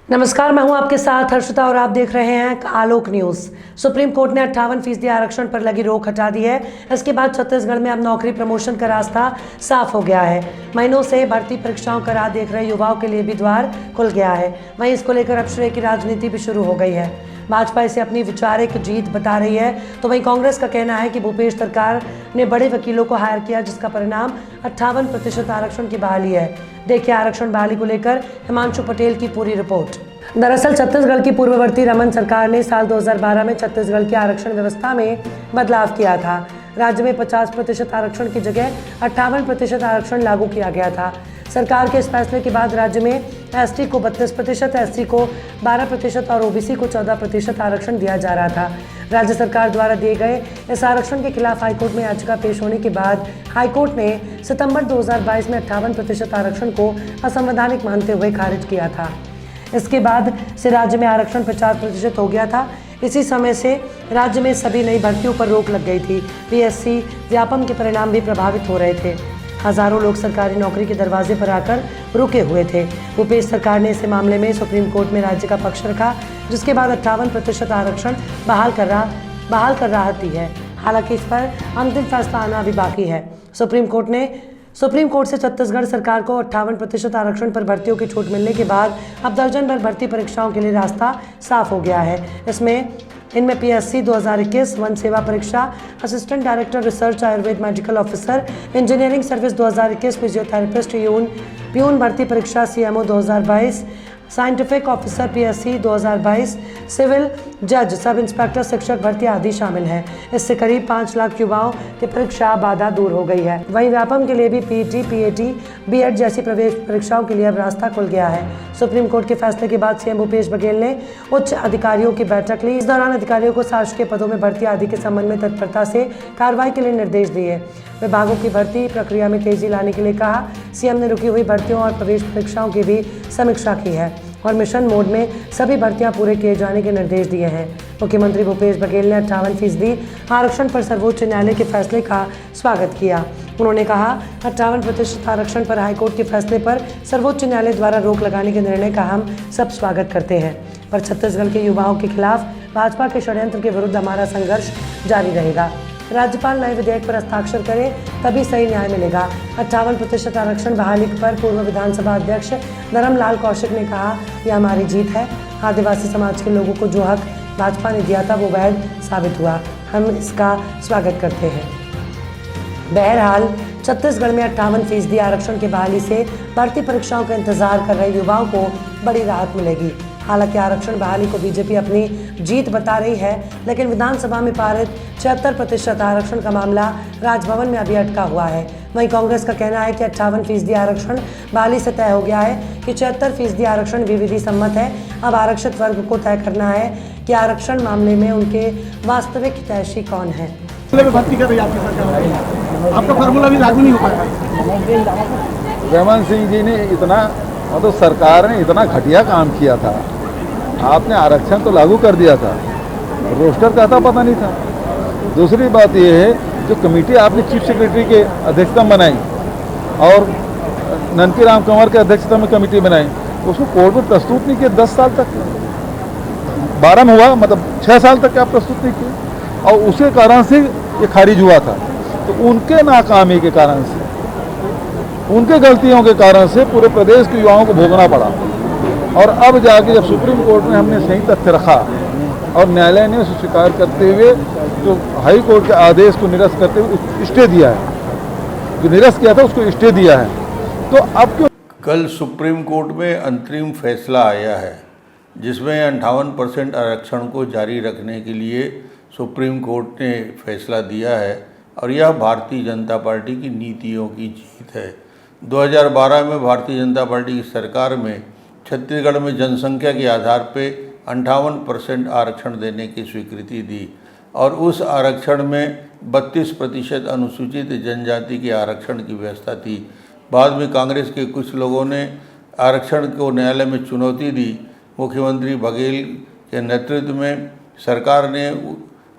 नमस्कार, मैं हूं आपके साथ हर्षिता और आप देख रहे हैं आलोक न्यूज। सुप्रीम कोर्ट ने 58% आरक्षण पर लगी रोक हटा दी है। इसके बाद छत्तीसगढ़ में अब नौकरी प्रमोशन का रास्ता साफ हो गया है। महीनों से भर्ती परीक्षाओं का राह देख रहे युवाओं के लिए भी द्वार खुल गया है। वहीं इसको लेकर अब श्रेय की राजनीति भी शुरू हो गई है। भाजपा इसे अपनी विचारिक जीत बता रही है, तो वहीं कांग्रेस का कहना है कि भूपेश सरकार ने बड़े वकीलों को हायर किया, जिसका परिणाम 58% आरक्षण की बहाली है। देखिए आरक्षण बहाली को लेकर हिमांशु पटेल की पूरी रिपोर्ट। दरअसल छत्तीसगढ़ की पूर्ववर्ती रमन सरकार ने साल 2012 में छत्तीसगढ़ की आरक्षण व्यवस्था में बदलाव किया था। राज्य में 50% आरक्षण की जगह 58% आरक्षण लागू किया गया था। सरकार के इस फैसले के बाद राज्य में एसटी को 32%, एससी को 12% और ओबीसी को 14% आरक्षण दिया जा रहा था। राज्य सरकार द्वारा दिए गए इस आरक्षण के खिलाफ हाईकोर्ट में याचिका पेश होने के बाद हाईकोर्ट ने सितंबर 2022 में 58% आरक्षण को असंवैधानिक मानते हुए खारिज किया था। इसके बाद से राज्य में आरक्षण 50% हो गया था। इसी समय से राज्य में सभी नई भर्तियों पर रोक लग गई थी। पीएससी व्यापम के परिणाम भी प्रभावित हो रहे थे। हजारों लोग सरकारी नौकरी के दरवाजे पर आकर रुके हुए थे। भूपेश सरकार ने इस मामले में सुप्रीम कोर्ट में राज्य का पक्ष रखा, जिसके बाद 58% आरक्षण बहाल कर राहत दी है। हालांकि इस पर अंतिम फैसला आना अभी बाकी है। सुप्रीम कोर्ट से छत्तीसगढ़ सरकार को 58% आरक्षण पर भर्तियों की छूट मिलने के बाद अब दर्जन भर भर्ती परीक्षाओं के लिए रास्ता साफ हो गया है। इनमें पीएससी 2021, वन सेवा परीक्षा, assistant director research Ayurveda medical officer, engineering service 2021, physiotherapist, peon भर्ती परीक्षा, CMO 2022, scientific officer PSC 2022, civil जज, सब इंस्पेक्टर, शिक्षक भर्ती आदि शामिल है। इससे करीब 5 लाख युवाओं की परीक्षा बाधा दूर हो गई है। वहीं व्यापम के लिए भी पीटी, पीएटी, बीएड जैसी प्रवेश परीक्षाओं के लिए अब रास्ता खुल गया है। सुप्रीम कोर्ट के फैसले के बाद सीएम भूपेश बघेल ने उच्च अधिकारियों की बैठक ली। इस दौरान अधिकारियों को शासकीय पदों में भर्ती आदि के संबंध में तत्परता से कार्रवाई के लिए निर्देश दिए। विभागों की भर्ती प्रक्रिया में तेजी लाने के लिए कहा। सीएम ने रुकी हुई भर्तियों और प्रवेश परीक्षाओं की भी समीक्षा की है और मिशन मोड में सभी भर्तियां पूरे किए जाने के निर्देश दिए हैं। मुख्यमंत्री भूपेश बघेल ने 58% आरक्षण पर सर्वोच्च न्यायालय के फैसले का स्वागत किया। उन्होंने कहा 58% आरक्षण पर हाईकोर्ट के फैसले पर सर्वोच्च न्यायालय द्वारा रोक लगाने के निर्णय का हम सब स्वागत करते हैं, पर छत्तीसगढ़ के युवाओं के खिलाफ भाजपा के षड्यंत्र के विरुद्ध हमारा संघर्ष जारी रहेगा। राज्यपाल नए विधेयक पर हस्ताक्षर करें, तभी सही न्याय मिलेगा। 58% आरक्षण बहाली पर पूर्व विधानसभा अध्यक्ष धर्मलाल कौशिक ने कहा, यह हमारी जीत है। आदिवासी समाज के लोगों को जो हक भाजपा ने दिया था वो वैध साबित हुआ। हम इसका स्वागत करते हैं। बहरहाल छत्तीसगढ़ में 58% आरक्षण की बहाली से भर्ती परीक्षाओं का इंतजार कर रहे युवाओं को बड़ी राहत मिलेगी। हालांकि आरक्षण बहाली को बीजेपी अपनी जीत बता रही है, लेकिन विधानसभा में पारित 76% आरक्षण का मामला राजभवन में अभी अटका हुआ है। वहीं कांग्रेस का कहना है कि 58% आरक्षण बहाली से तय हो गया है कि 76% आरक्षण विधि सम्मत है। अब आरक्षित वर्ग को तय करना है कि आरक्षण मामले में उनके वास्तविक हितैषी कौन है। आपका फार्मूला भी लागू नहीं हो पाएगा। रमन सिंह जी ने मतलब सरकार ने इतना घटिया काम किया था। आपने आरक्षण तो लागू कर दिया था, रोस्टर का था पता नहीं था। दूसरी बात यह है, जो कमेटी आपने चीफ सेक्रेटरी के अध्यक्षता में बनाई और ननकी राम कंवर के अध्यक्षता में कमेटी बनाई, उसको कोर्ट में प्रस्तुत नहीं किया 10 साल तक। 12 में हुआ, मतलब 6 साल तक आप प्रस्तुत नहीं किए और उसके कारण से ये खारिज हुआ था। तो उनके नाकामी के कारण से, उनके गलतियों के कारण से पूरे प्रदेश के युवाओं को भोगना पड़ा। और अब जाके जब सुप्रीम कोर्ट में हमने सही तथ्य रखा और न्यायालय ने उसे स्वीकार करते हुए जो हाई कोर्ट के आदेश को निरस्त करते हुए स्टे दिया है, जो निरस्त किया था उसको स्टे दिया है, तो अब क्यों? कल सुप्रीम कोर्ट में अंतरिम फैसला आया है, जिसमें 58% आरक्षण को जारी रखने के लिए सुप्रीम कोर्ट ने फैसला दिया है और यह भारतीय जनता पार्टी की नीतियों की जीत है। 2012 में भारतीय जनता पार्टी की सरकार में छत्तीसगढ़ में जनसंख्या के आधार पे 58% आरक्षण देने की स्वीकृति दी और उस आरक्षण में 32% अनुसूचित जनजाति के आरक्षण की व्यवस्था थी। बाद में कांग्रेस के कुछ लोगों ने आरक्षण को न्यायालय में चुनौती दी। मुख्यमंत्री बघेल के नेतृत्व में सरकार ने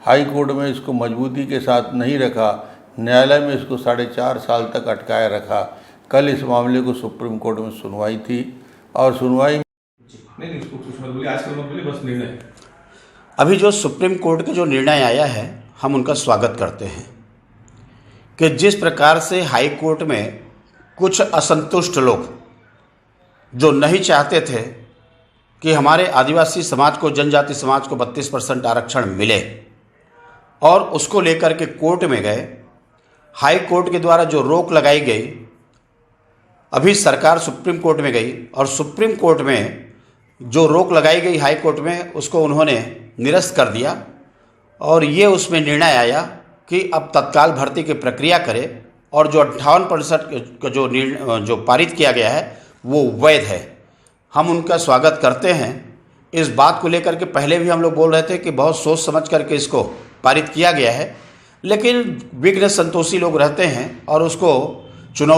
हाई कोर्ट में इसको मजबूती के साथ नहीं रखा, न्यायालय में इसको 4.5 साल तक अटकाए रखा। कल इस मामले को सुप्रीम कोर्ट में सुनवाई थी और सुनवाई नहीं इसको कुछ मत बोलिए, आजकल मत बोलिए, बस निर्णय। अभी जो सुप्रीम कोर्ट का जो निर्णय आया है हम उनका स्वागत करते हैं कि जिस प्रकार से हाई कोर्ट में कुछ असंतुष्ट लोग जो नहीं चाहते थे कि हमारे आदिवासी समाज को, जनजाति समाज को 32% आरक्षण मिले और उसको लेकर के कोर्ट में गए। हाई कोर्ट के द्वारा जो रोक लगाई गई, अभी सरकार सुप्रीम कोर्ट में गई और सुप्रीम कोर्ट में जो रोक लगाई गई हाई कोर्ट में उसको उन्होंने निरस्त कर दिया और ये उसमें निर्णय आया कि अब तत्काल भर्ती की प्रक्रिया करे और जो 58% का जो पारित किया गया है वो वैध है। हम उनका स्वागत करते हैं। इस बात को लेकर के पहले भी हम लोग बोल रहे थे कि बहुत सोच समझ करके इसको पारित किया गया है, लेकिन विघ्न संतोषी लोग रहते हैं और उसको चुनौती